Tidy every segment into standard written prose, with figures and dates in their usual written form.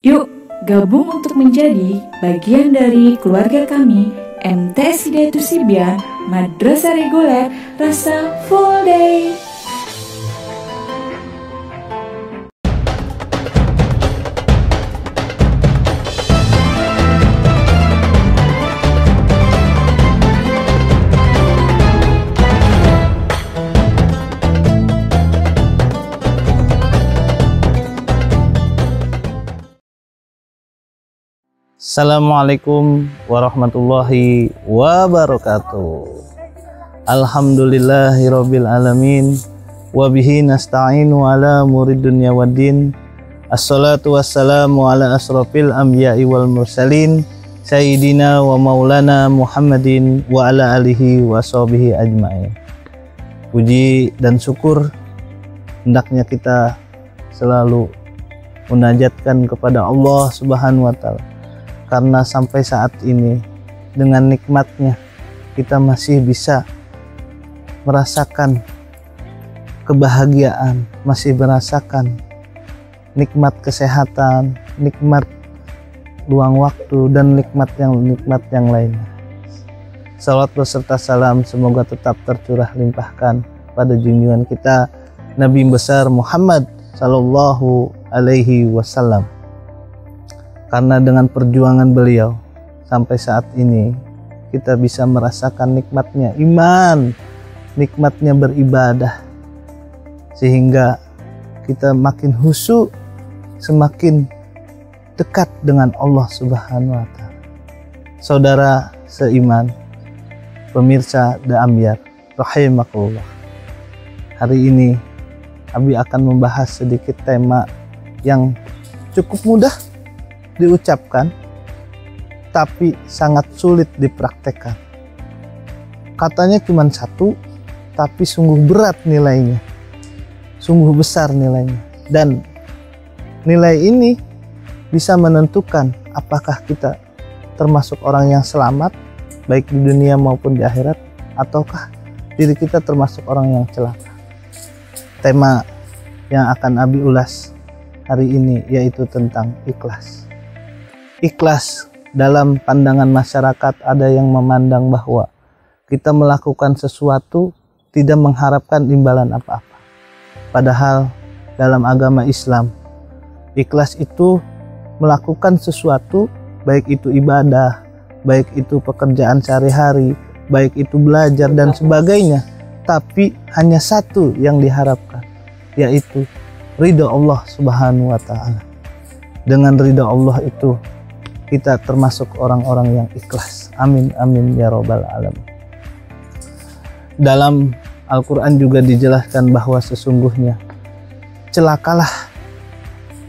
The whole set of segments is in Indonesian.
Yuk, gabung untuk menjadi bagian dari keluarga kami, MTS Hidayat Tusibian, Madrasah Reguler Rasa Full Day. Assalamualaikum warahmatullahi wabarakatuh. Alhamdulillahirabbil alamin wa bihi nasta'inu ala umuri dunya waddin. Assalatu wassalamu ala asrofil anbiya'i wal mursalin sayyidina wa maulana Muhammadin wa ala alihi wa sahbihi ajma'in. Puji dan syukur hendaknya kita selalu munajatkan kepada Allah Subhanahu wa taala, karena sampai saat ini dengan nikmatnya kita masih bisa merasakan kebahagiaan, masih merasakan nikmat kesehatan, nikmat luang waktu, dan nikmat yang lainnya. Salawat beserta salam semoga tetap tercurah limpahkan pada junjungan kita Nabi besar Muhammad sallallahu alaihi wasallam. Karena dengan perjuangan beliau sampai saat ini kita bisa merasakan nikmatnya iman, nikmatnya beribadah, sehingga kita makin khusyuk, semakin dekat dengan Allah Subhanahu wa taala. Saudara seiman, pemirsa Da Ambyar rahimakumullah. Hari ini Abi akan membahas sedikit tema yang cukup mudah diucapkan tapi sangat sulit dipraktekkan. Katanya cuma satu, tapi sungguh berat nilainya, sungguh besar nilainya, dan nilai ini bisa menentukan apakah kita termasuk orang yang selamat baik di dunia maupun di akhirat, ataukah diri kita termasuk orang yang celaka. Tema yang akan Abi ulas hari ini yaitu tentang ikhlas. Ikhlas dalam pandangan masyarakat ada yang memandang bahwa kita melakukan sesuatu tidak mengharapkan imbalan apa-apa. Padahal dalam agama Islam, ikhlas itu melakukan sesuatu, baik itu ibadah, baik itu pekerjaan sehari-hari, baik itu belajar dan sebagainya, tapi hanya satu yang diharapkan, yaitu ridha Allah Subhanahu wa taala. Dengan ridha Allah itu kita termasuk orang-orang yang ikhlas. Amin amin ya robbal alamin. Dalam Al-Quran juga dijelaskan bahwa sesungguhnya celakalah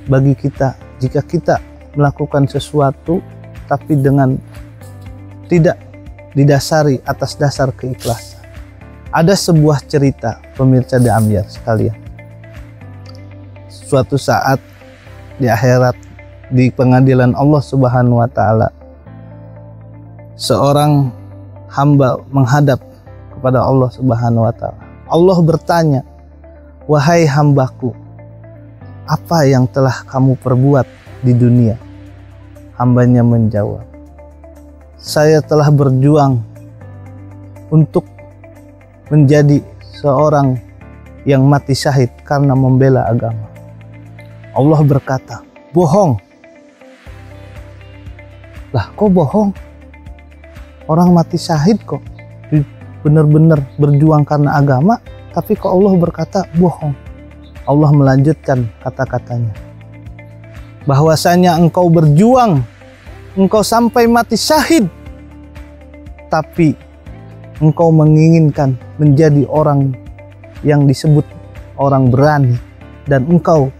bagi kita jika kita melakukan sesuatu tapi dengan tidak didasari atas dasar keikhlasan. Ada sebuah cerita, pemirsa Da Ambyar sekalian. Suatu saat di akhirat, di pengadilan Allah Subhanahu wa taala, seorang hamba menghadap kepada Allah Subhanahu wa taala. Allah bertanya, "Wahai hambaku, apa yang telah kamu perbuat di dunia?" Hambanya menjawab, "Saya telah berjuang untuk menjadi seorang yang mati syahid karena membela agama." Allah berkata, "Bohong." Lah, kok bohong? Orang mati syahid kok benar-benar berjuang karena agama, tapi kok Allah berkata bohong? Allah melanjutkan kata-katanya, bahwasanya engkau berjuang, engkau sampai mati syahid, tapi engkau menginginkan menjadi orang yang disebut orang berani, dan engkau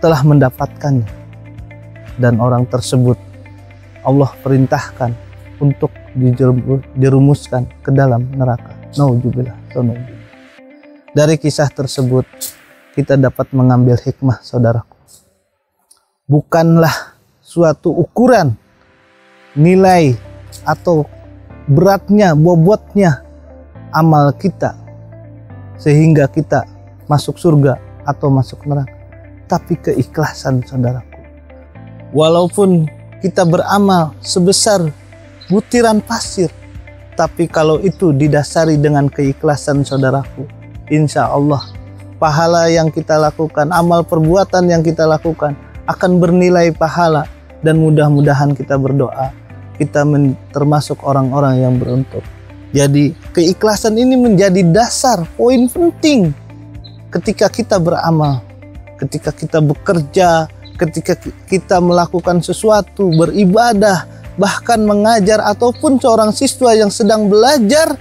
telah mendapatkannya, dan orang tersebut Allah perintahkan untuk dijerumuskan ke dalam neraka. Nauzubillah. Dari kisah tersebut kita dapat mengambil hikmah, saudaraku. Bukanlah suatu ukuran nilai atau beratnya, bobotnya amal kita sehingga kita masuk surga atau masuk neraka, tapi keikhlasan, saudaraku. Walaupun kita beramal sebesar butiran pasir, tapi kalau itu didasari dengan keikhlasan saudaraku, insya Allah pahala yang kita lakukan, amal perbuatan yang kita lakukan akan bernilai pahala. Dan mudah-mudahan kita berdoa, kita termasuk orang-orang yang beruntung. Jadi keikhlasan ini menjadi dasar, poin penting ketika kita beramal, ketika kita bekerja, ketika kita melakukan sesuatu, beribadah, bahkan mengajar ataupun seorang siswa yang sedang belajar,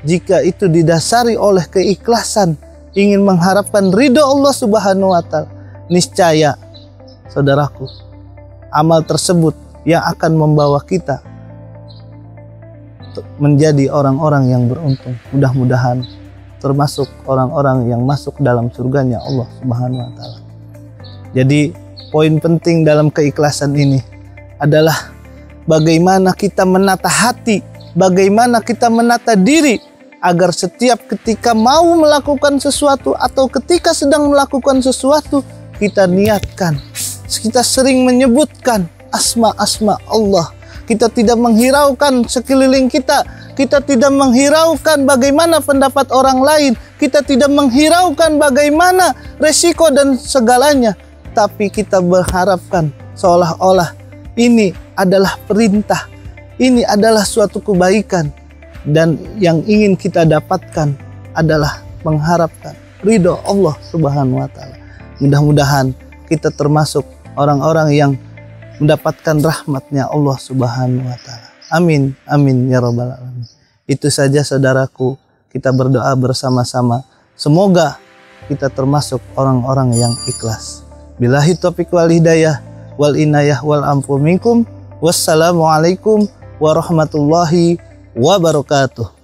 jika itu didasari oleh keikhlasan, ingin mengharapkan ridho Allah Subhanahu wa Ta'ala, niscaya saudaraku, amal tersebut yang akan membawa kita menjadi orang-orang yang beruntung. Mudah-mudahan termasuk orang-orang yang masuk dalam surganya Allah Subhanahu wa Ta'ala. Jadi poin penting dalam keikhlasan ini adalah bagaimana kita menata hati, bagaimana kita menata diri, agar setiap ketika mau melakukan sesuatu atau ketika sedang melakukan sesuatu, kita niatkan, kita sering menyebutkan asma-asma Allah. Kita tidak menghiraukan sekeliling kita, kita tidak menghiraukan bagaimana pendapat orang lain, kita tidak menghiraukan bagaimana resiko dan segalanya, tapi kita berharapkan seolah-olah ini adalah perintah, ini adalah suatu kebaikan, dan yang ingin kita dapatkan adalah mengharapkan ridho Allah Subhanahu wa Ta'ala. Mudah-mudahan kita termasuk orang-orang yang mendapatkan rahmatnya Allah Subhanahu wa Ta'ala. Amin, amin ya rabbal alamin. Itu saja saudaraku, kita berdoa bersama-sama. Semoga kita termasuk orang-orang yang ikhlas. Billahi taufiq wal hidayah wal inayah wal amfu minkum. Wassalamualaikum warahmatullahi wabarakatuh.